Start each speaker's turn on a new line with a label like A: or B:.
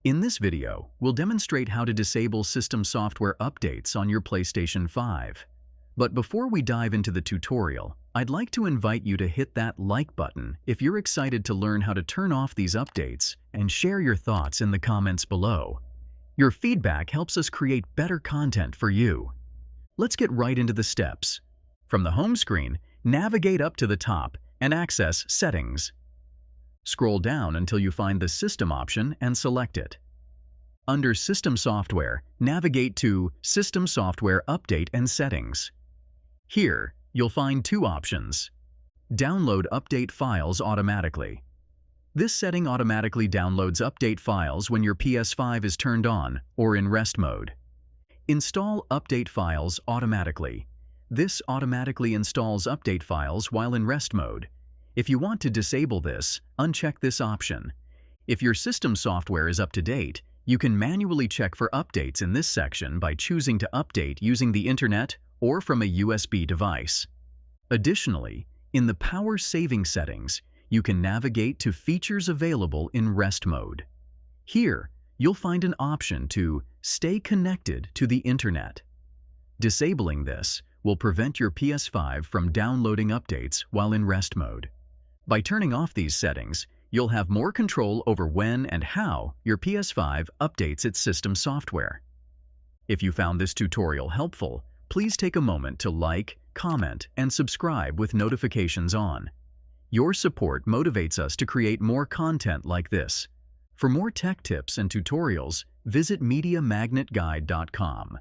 A: In this video, we'll demonstrate how to disable system software updates on your PlayStation 5. But before we dive into the tutorial, I'd like to invite you to hit that like button if you're excited to learn how to turn off these updates and share your thoughts in the comments below. Your feedback helps us create better content for you. Let's get right into the steps. From the home screen, navigate up to the top and access Settings. Scroll down until you find the System option and select it. Under System Software, navigate to System Software Update and Settings. Here, you'll find two options. Download update files automatically. This setting automatically downloads update files when your PS5 is turned on or in rest mode. Install update files automatically. This automatically installs update files while in rest mode. If you want to disable this, uncheck this option. If your system software is up to date, you can manually check for updates in this section by choosing to update using the internet or from a USB device. Additionally, in the power saving settings, you can navigate to features available in rest mode. Here, you'll find an option to stay connected to the internet. Disabling this will prevent your PS5 from downloading updates while in rest mode. By turning off these settings, you'll have more control over when and how your PS5 updates its system software. If you found this tutorial helpful, please take a moment to like, comment, and subscribe with notifications on. Your support motivates us to create more content like this. For more tech tips and tutorials, visit mediamagnet.business.